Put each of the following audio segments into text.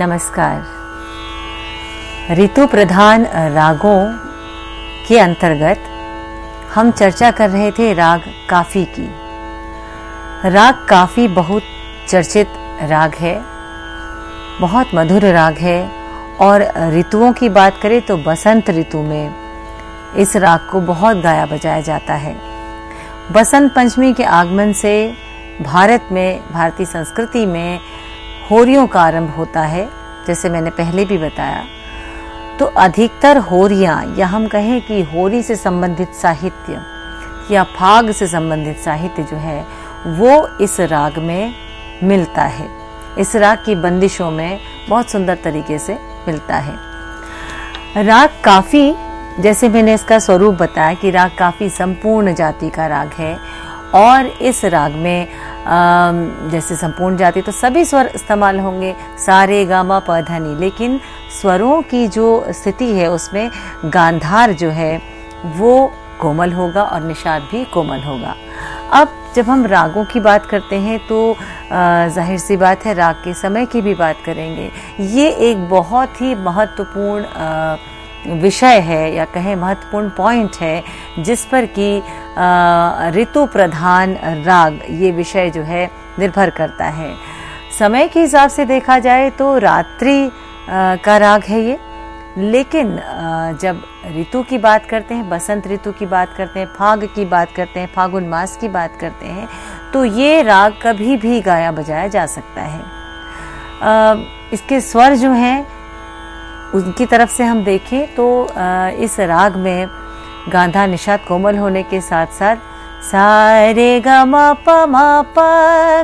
नमस्कार। ऋतु प्रधान रागों के अंतर्गत हम चर्चा कर रहे थे राग काफी की। राग काफी बहुत चर्चित राग है, बहुत मधुर राग है और ऋतुओं की बात करें तो बसंत ऋतु में इस राग को बहुत गाया बजाया जाता है। बसंत पंचमी के आगमन से भारत में, भारतीय संस्कृति में होरियों का आरंभ होता है। जैसे मैंने पहले भी बताया, तो अधिकतर होरियां, या हम कहें कि होरी से संबंधित साहित्य या फाग से संबंधित साहित्य जो है वो इस राग में मिलता है। इस राग की बंदिशों में बहुत सुंदर तरीके से मिलता है। राग काफी, जैसे मैंने इसका स्वरूप बताया कि राग काफी संपूर्ण जाति का राग है और इस राग में जैसे संपूर्ण जाति तो सभी स्वर इस्तेमाल होंगे, सा रे गा मा प ध नि, लेकिन स्वरों की जो स्थिति है उसमें गांधार जो है वो कोमल होगा और निषाद भी कोमल होगा। अब जब हम रागों की बात करते हैं तो जाहिर सी बात है राग के समय की भी बात करेंगे। ये एक बहुत ही महत्वपूर्ण विषय है या कहें महत्वपूर्ण पॉइंट है जिस पर कि ऋतु प्रधान राग ये विषय जो है निर्भर करता है। समय के हिसाब से देखा जाए तो रात्रि का राग है ये, लेकिन जब ऋतु की बात करते हैं, बसंत ऋतु की बात करते हैं, फाग की बात करते हैं, फागुन मास की बात करते हैं, तो ये राग कभी भी गाया बजाया जा सकता है। इसके स्वर जो हैं उनकी तरफ से हम देखें तो इस राग में गांधार निषाद कोमल होने के साथ साथ सा रे गा मा प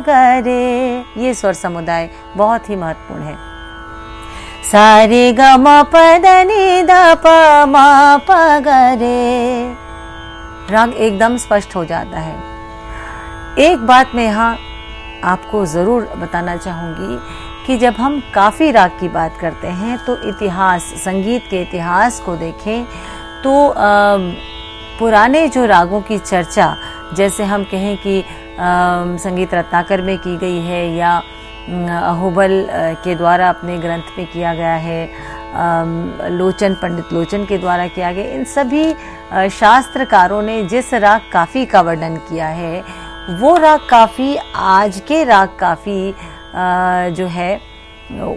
ग रे, ये स्वर समुदाय बहुत ही महत्वपूर्ण है। सा रे गा मा प ध नि ध प मा प ग रे, राग एकदम स्पष्ट हो जाता है। एक बात मैं यहाँ आपको जरूर बताना चाहूंगी कि जब हम काफी राग की बात करते हैं तो इतिहास, संगीत के इतिहास को देखें तो पुराने जो रागों की चर्चा, जैसे हम कहें कि संगीत रत्नाकर में की गई है या अहोबल के द्वारा अपने ग्रंथ में किया गया है, लोचन, पंडित लोचन के द्वारा किया गया, इन सभी शास्त्रकारों ने जिस राग काफी का वर्णन किया है वो राग काफी आज के राग काफी जो है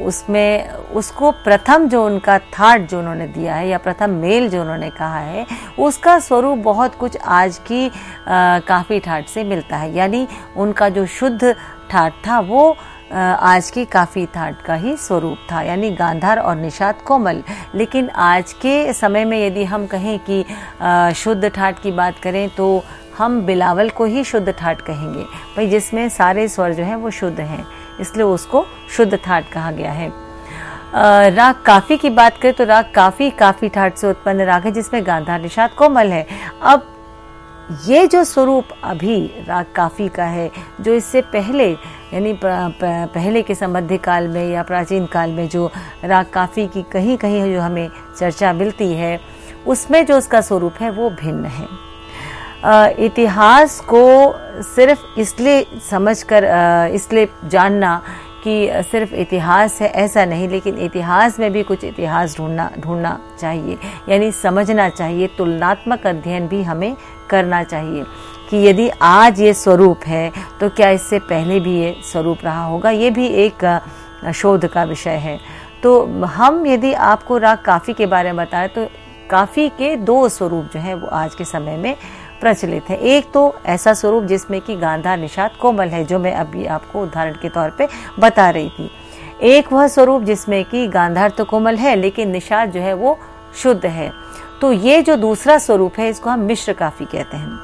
उसमें उसको प्रथम जो उनका थाट जो उन्होंने दिया है या प्रथम मेल जो उन्होंने कहा है उसका स्वरूप बहुत कुछ आज की काफी ठाट से मिलता है। यानी उनका जो शुद्ध ठाट था वो आज की काफी ठाट का ही स्वरूप था, यानी गांधार और निषाद कोमल। लेकिन आज के समय में यदि हम कहें कि शुद्ध ठाट की बात करें तो हम बिलावल को ही शुद्ध ठाट कहेंगे भाई, जिसमें सारे स्वर जो हैं वो शुद्ध हैं, इसलिए उसको शुद्ध ठाट कहा गया है। राग काफी की बात करें तो राग काफी ठाट से उत्पन्न राग है जिसमें गांधार निषाद कोमल है। अब ये जो स्वरूप अभी राग काफी का है, जो इससे पहले यानी पहले के संबंधी काल में या प्राचीन काल में जो राग काफी की कहीं कहीं जो हमें चर्चा मिलती है उसमें जो उसका स्वरूप है वो भिन्न है। इतिहास को सिर्फ इसलिए समझकर इसलिए जानना कि सिर्फ इतिहास है ऐसा नहीं, लेकिन इतिहास में भी कुछ इतिहास ढूंढना चाहिए, यानी समझना चाहिए, तुलनात्मक अध्ययन भी हमें करना चाहिए कि यदि आज ये स्वरूप है तो क्या इससे पहले भी ये स्वरूप रहा होगा। ये भी एक शोध का विषय है। तो हम यदि आपको राग काफी के बारे में बताएं तो काफी के दो स्वरूप जो है वो आज के समय में प्रचलित है। एक तो ऐसा स्वरूप जिसमें कि गांधार निषाद कोमल है, जो मैं अभी आपको उदाहरण के तौर पे बता रही थी। एक वह स्वरूप जिसमें कि गांधार तो कोमल है लेकिन निषाद जो है वो शुद्ध है। तो ये जो दूसरा स्वरूप है इसको हम मिश्र काफी कहते हैं।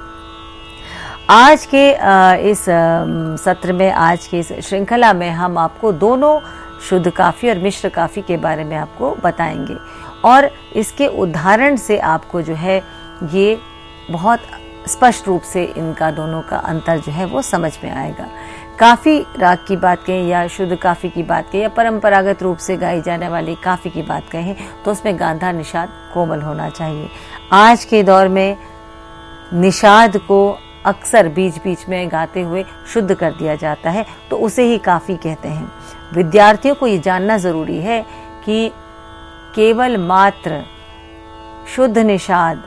आज के इस सत्र में, आज की इस श्रृंखला में हम आपको दोनों शुद्ध काफी और मिश्र काफी के बारे में आपको बताएंगे और इसके उदाहरण से आपको जो है ये बहुत स्पष्ट रूप से इनका दोनों का अंतर जो है वो समझ में आएगा। काफी राग की बात कहें या शुद्ध काफी की बात कहें या परंपरागत रूप से गाई जाने वाली काफी की बात कहें तो उसमें गांधार निषाद कोमल होना चाहिए। आज के दौर में निषाद को अक्सर बीच बीच में गाते हुए शुद्ध कर दिया जाता है, तो उसे ही काफ़ी कहते हैं। विद्यार्थियों को ये जानना ज़रूरी है कि केवल मात्र शुद्ध निषाद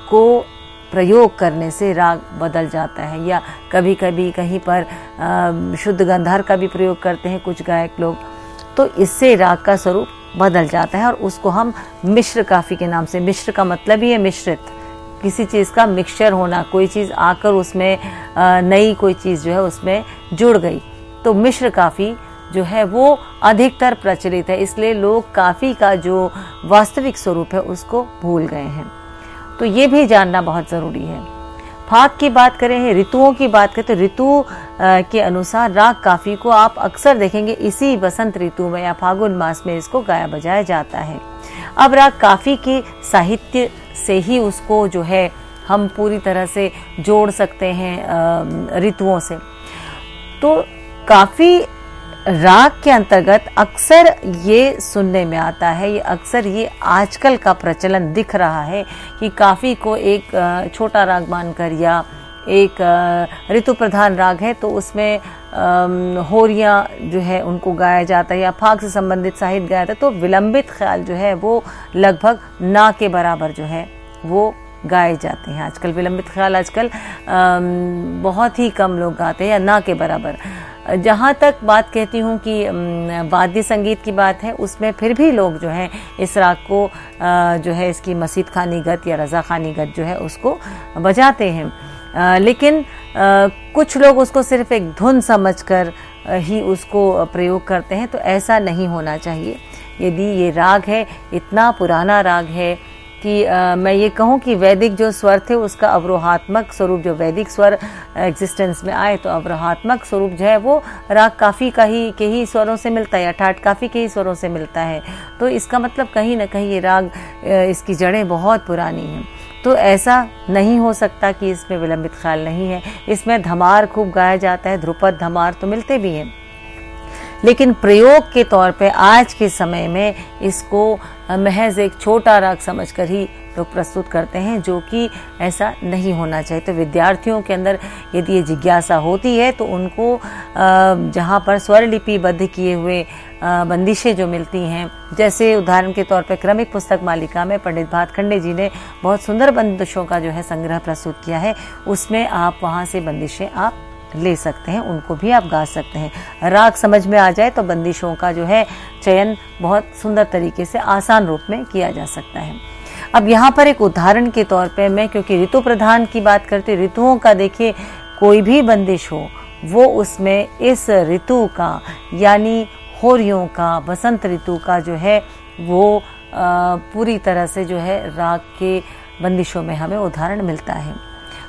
को प्रयोग करने से राग बदल जाता है, या कभी कभी कहीं पर शुद्ध गंधार का भी प्रयोग करते हैं कुछ गायक लोग, तो इससे राग का स्वरूप बदल जाता है और उसको हम मिश्र काफ़ी के नाम से, मिश्र का मतलब ही है मिश्रित, किसी चीज़ का मिक्सचर होना, कोई चीज़ आकर उसमें नई कोई चीज़ जो है उसमें जुड़ गई, तो मिश्र काफ़ी जो है वो अधिकतर प्रचलित है। इसलिए लोग काफ़ी का जो वास्तविक स्वरूप है उसको भूल गए हैं, तो ये भी जानना बहुत ज़रूरी है। फाग की बात करें, ऋतुओं की बात करें, तो ऋतु के अनुसार राग काफ़ी को आप अक्सर देखेंगे इसी बसंत ऋतु में या फागुन मास में इसको गाया बजाया जाता है। अब राग काफ़ी के साहित्य से ही उसको जो है हम पूरी तरह से जोड़ सकते हैं ऋतुओं से। तो काफ़ी राग के अंतर्गत अक्सर ये सुनने में आता है, ये अक्सर ये आजकल का प्रचलन दिख रहा है कि काफ़ी को एक छोटा राग मानकर या एक ऋतु प्रधान राग है तो उसमें होरियाँ जो है उनको गाया जाता है या फाग से संबंधित साहित्य गाया जाता है, तो विलंबित ख्याल जो है वो लगभग ना के बराबर जो है वो गाए जाते हैं। आजकल विलंबित ख्याल आजकल बहुत ही कम लोग गाते हैं या ना के बराबर। जहाँ तक बात कहती हूँ कि वाद्य संगीत की बात है, उसमें फिर भी लोग जो हैं इस राग को जो है इसकी मसीद खानी गत या रज़ा खानी गत जो है उसको बजाते हैं, लेकिन कुछ लोग उसको सिर्फ एक धुन समझकर ही उसको प्रयोग करते हैं, तो ऐसा नहीं होना चाहिए। यदि ये राग है, इतना पुराना राग है कि मैं ये कहूँ कि वैदिक जो स्वर थे उसका अवरोहात्मक स्वरूप, जो वैदिक स्वर एग्जिस्टेंस में आए तो अवरोहात्मक स्वरूप जो है वो राग काफ़ी का ही के ही स्वरों से मिलता है या ठाट काफ़ी के ही स्वरों से मिलता है। तो इसका मतलब कहीं ना कहीं ये राग इसकी जड़ें बहुत पुरानी हैं, तो ऐसा नहीं हो सकता कि इसमें विलंबित ख्याल नहीं है। इसमें धमार खूब गाया जाता है, ध्रुपद धमार तो मिलते भी हैं, लेकिन प्रयोग के तौर पे आज के समय में इसको महज एक छोटा राग समझकर ही लोग प्रस्तुत करते हैं, जो कि ऐसा नहीं होना चाहिए। तो विद्यार्थियों के अंदर यदि ये जिज्ञासा होती है तो उनको जहाँ पर स्वर लिपिबद्ध किए हुए बंदिशें जो मिलती हैं, जैसे उदाहरण के तौर पे क्रमिक पुस्तक मालिका में पंडित भातखंडे जी ने बहुत सुंदर बंदिशों का जो है संग्रह प्रस्तुत किया है, उसमें आप वहाँ से बंदिशें आप ले सकते हैं, उनको भी आप गा सकते हैं। राग समझ में आ जाए तो बंदिशों का जो है चयन बहुत सुंदर तरीके से आसान रूप में किया जा सकता है। अब यहाँ पर एक उदाहरण के तौर पे मैं, क्योंकि ऋतु प्रधान की बात करते, ऋतुओं का देखिए कोई भी बंदिश हो वो उसमें इस ऋतु का यानी होरियों का, बसंत ऋतु का जो है वो पूरी तरह से जो है राग के बंदिशों में हमें उदाहरण मिलता है।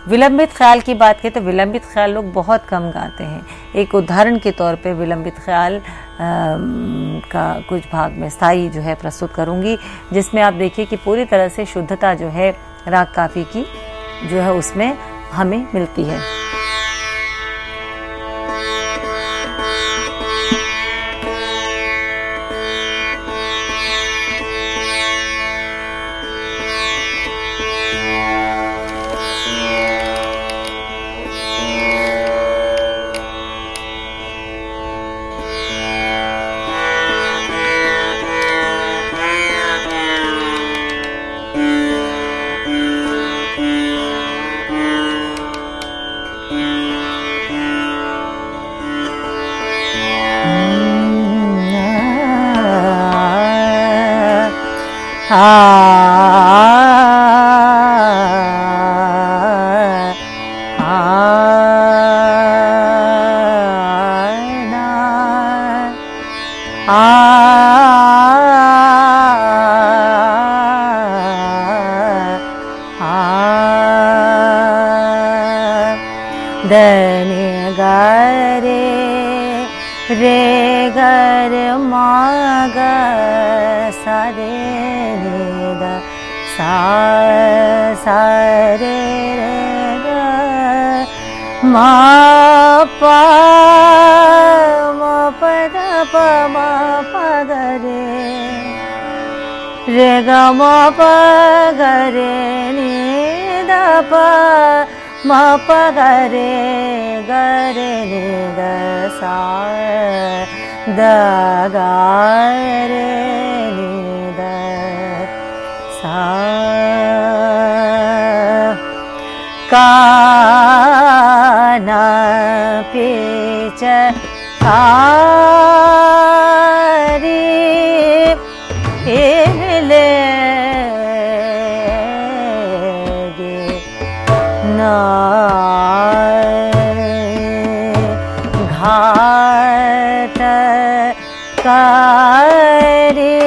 विलंबित ख्याल की बात करें तो विलंबित ख्याल लोग बहुत कम गाते हैं। एक उदाहरण के तौर पे विलंबित ख्याल का कुछ भाग में स्थाई जो है प्रस्तुत करूंगी, जिसमें आप देखिए कि पूरी तरह से शुद्धता जो है राग काफ़ी की जो है उसमें हमें मिलती है। धनि गरे रे गर माग सारे द सा सारे रे ग मा पा मा पद प मा प गरे रे ग मा प गरे नि द प म प ग रे ग रे नि द सा द ग रे नि द सा काना पिचकारी लेगे ना घाट कारी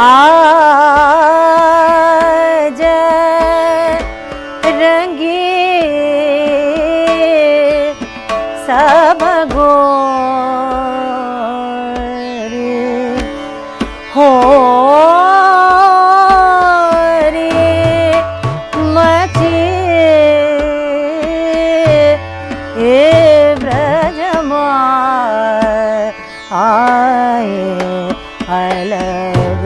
आज रंगी सब गोरी हो रे मची ए ब्रजमा आए अलग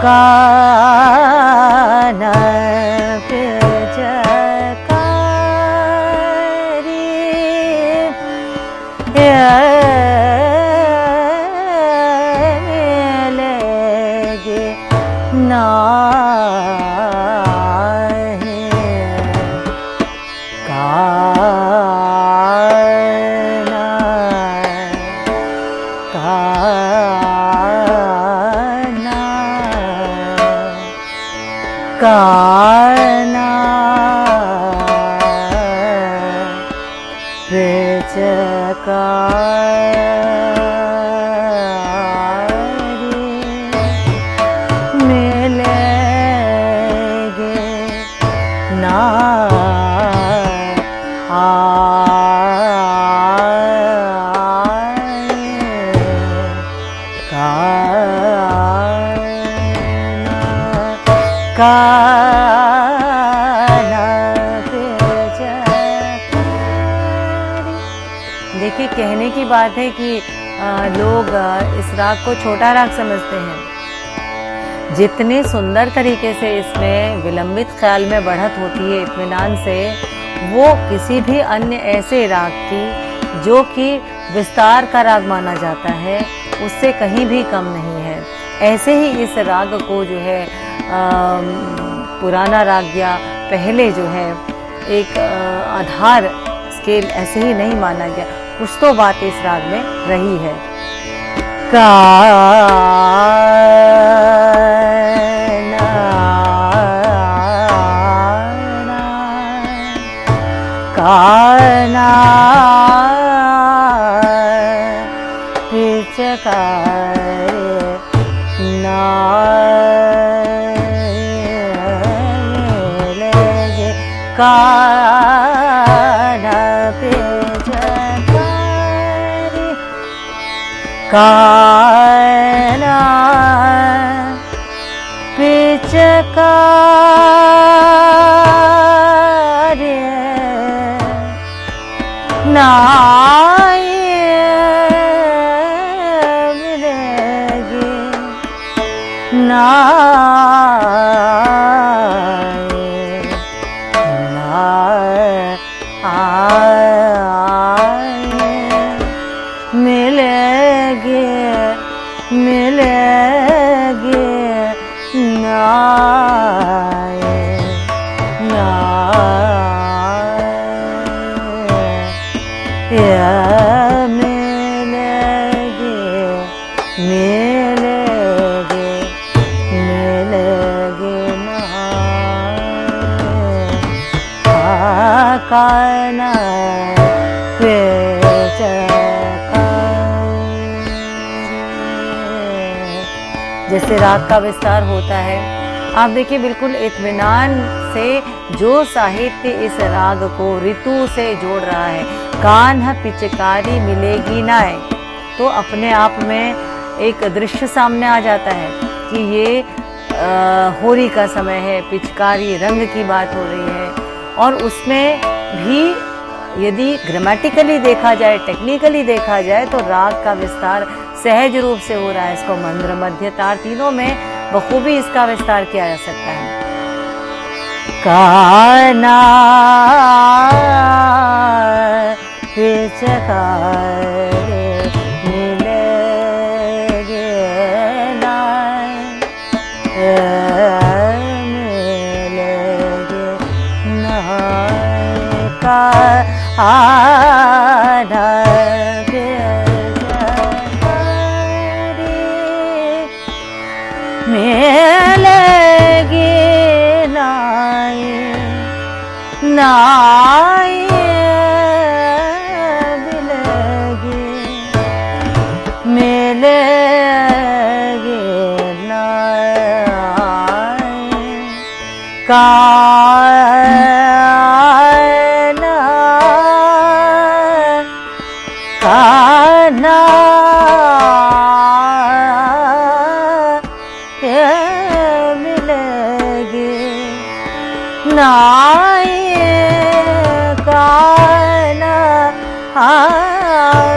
काना पिचकारी लेगे नाहे काना काना काना पिचकारी मिलेगे ना काना पिचकारी। देखिए, कहने की बात है कि लोग इस राग को छोटा राग समझते हैं। जितने सुंदर तरीके से इसमें विलंबित ख्याल में बढ़त होती है इत्मीनान से, वो किसी भी अन्य ऐसे राग की जो कि विस्तार का राग माना जाता है उससे कहीं भी कम नहीं है। ऐसे ही इस राग को जो है पुराना राग या पहले जो है एक आधार स्केल ऐसे ही नहीं माना गया, कुछ तो बात इस राग में रही है। काना पिचकारी ना लेगे काना पिचकारी काना पिचकारी नाये मिलेगी नाये नाये मिलेगी मिलेगी नाये मिलेगी मिलेगी मिलेगी नाये काना जैसे राग का विस्तार होता है, आप देखिए बिल्कुल इत्मीनान से जो साहित्य इस राग को ऋतु से जोड़ रहा है। कान्हा पिचकारी मिलेगी नाय, तो अपने आप में एक दृश्य सामने आ जाता है कि ये होली का समय है, पिचकारी रंग की बात हो रही है। और उसमें भी यदि ग्रामेटिकली देखा जाए, टेक्निकली देखा जाए, तो राग का विस्तार सहज रूप से हो रहा है। इसको मंद्र, मध्य, तार तीनों में बखूबी इसका विस्तार किया जा सकता है। काना पिचकारी मिलेगे नाय का आधा मिलेगी नाय नाय मिलेगी नाय काना मिलेगी नाय काना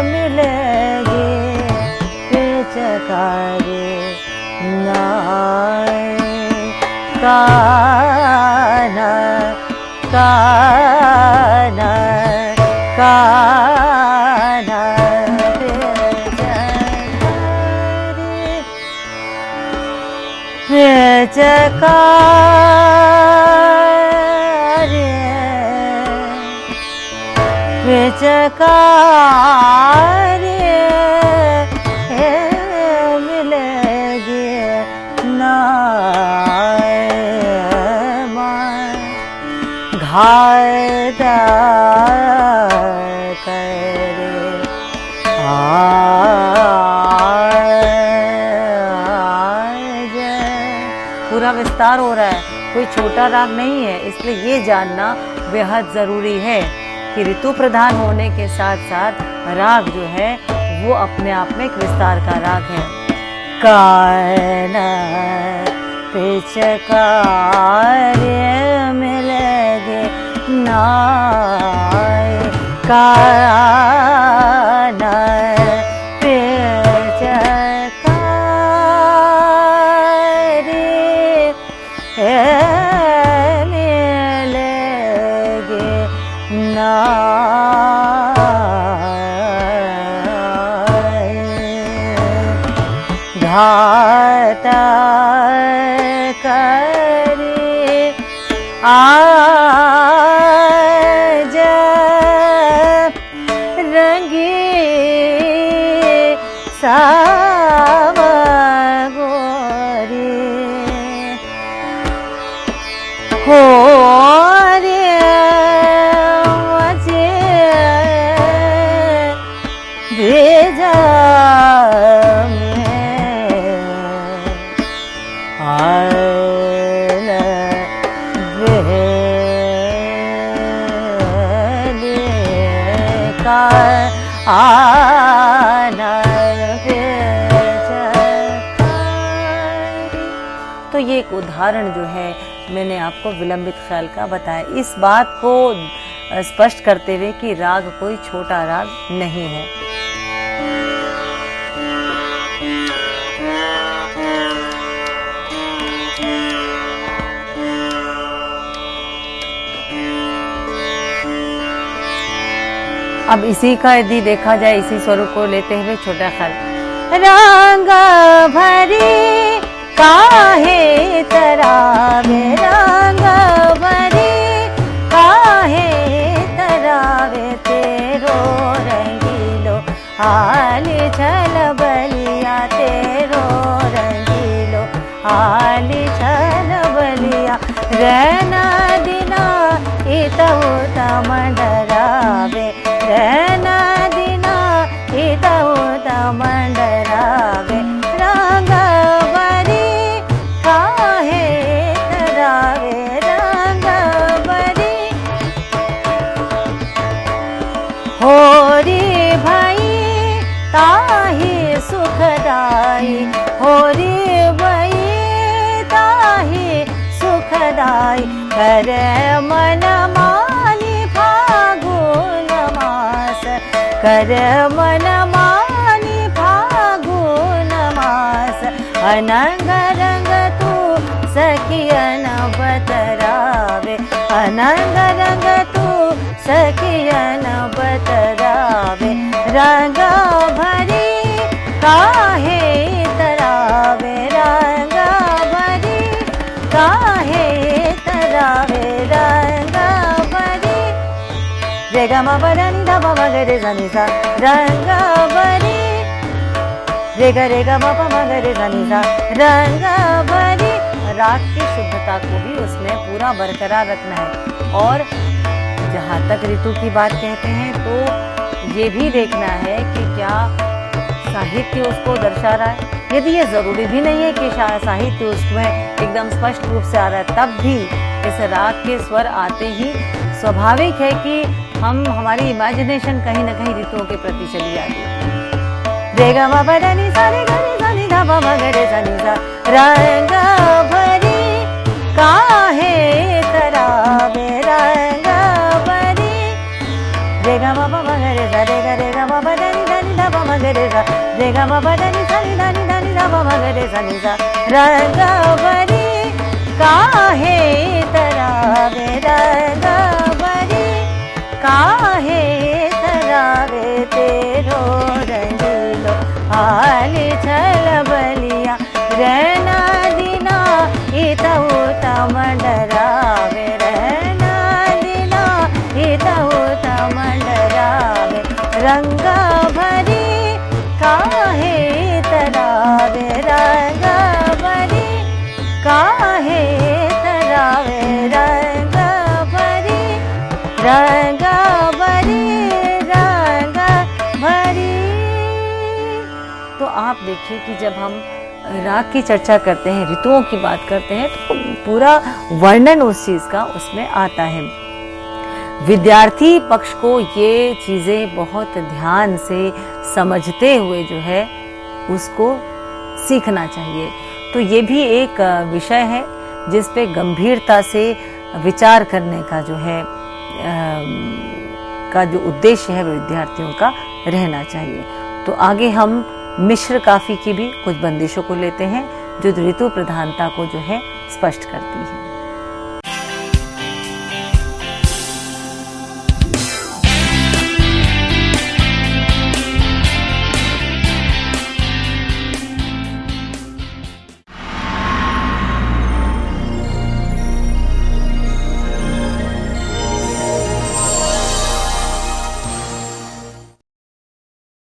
मिलेगी पिचकारी नाय काना काना काना पिचकारी पिचकारी मिलेगी नाय घाट करे पूरा विस्तार हो रहा है, कोई छोटा राग नहीं है। इसलिए ये जानना बेहद ज़रूरी है कि ऋतु प्रधान होने के साथ साथ राग जो है वो अपने आप में एक विस्तार का राग है। काना पिचकारी मिलेगी नाय काना पिचकारी मिलेगी नाय घाट करे आज रंगी सावगोरी हो रे मजे भेजा तो ये एक उदाहरण जो है मैंने आपको विलंबित ख्याल का बताया, इस बात को स्पष्ट करते हुए कि राग कोई छोटा राग नहीं है। अब इसी का यदि देखा जाए, इसी स्वरूप को लेते हुए छोटा ख्याल। रंग भरी काहे तरावे, रंग भरी काहे तरावे, तेरो रंगीलो हाली छल बलिया, तेरो रंगीलो हाली छल बलिया, रहना दिना इतहु तमंडरावे, रहना दिना इतहु तमंडरावे, रंग भरी काहे तरावे, रंग भरी होरी भाई ताही सुखदाई, होरी भाई ताही सुखदाई, करे मन मानी फागुन मास, करे मन मानी फागुन मास, अनंग रंग सखियन बतरावे, अनंग रंग तू सखियन बतरावे, रंग भरी काहे तरावे, रंग भरी काहे तरावे, रंग भरी रे ग म प ध नि ध प म ग रे सा नि सा, रंग भरी रे ग म प म ग रे सा नि सा, रंग भरी। राग की शुद्धता को भी उसमें पूरा बरकरार रखना है। और जहाँ तक ऋतु की बात कहते हैं तो ये भी देखना है कि क्या साहित्य उसको दर्शा रहा है। यदि ये जरूरी भी नहीं है कि साहित्य उसमें एकदम स्पष्ट रूप से आ रहा है, तब भी इस राग के स्वर आते ही स्वाभाविक है कि हमारी इमेजिनेशन कहीं ना कहीं ऋतुओं के प्रति चली जाती है। रे ग म प ध नि सा रे ग रे सा नि ध प म ग रे सा नि सा, रंग भरी काहे तरावे, रंग भरी रे ग म प म ग रे सा, रे ग म प ध नि ध प म ग रे सा, रे ग म प ध नि सा नि ध प म ग रे सा नि सा, रंग भरी काहे तरावे, रंग भरी काहे तरावे, तेरो रंगीलो हाल छल बलिया, रहना दिना हितहु तम डरावे, रहना दिना हितहु तम डरावे, रंग भरी काहे तरावे, रंग भरी काहे तरावे, रंग भरी, रंग भरी, रंग भरी। तो आप देखिए कि जब हम राग की चर्चा करते हैं, ऋतुओं की बात करते हैं, तो पूरा वर्णन उस चीज का उसमें आता है। विद्यार्थी पक्ष को ये चीजें बहुत ध्यान से समझते हुए जो है उसको सीखना चाहिए। तो ये भी एक विषय है जिस पे गंभीरता से विचार करने का जो है का जो उद्देश्य है वो विद्यार्थियों का रहना चाहिए। तो आगे हम मिश्र काफी की भी कुछ बंदिशों को लेते हैं जो ऋतु प्रधानता को जो है स्पष्ट करती है।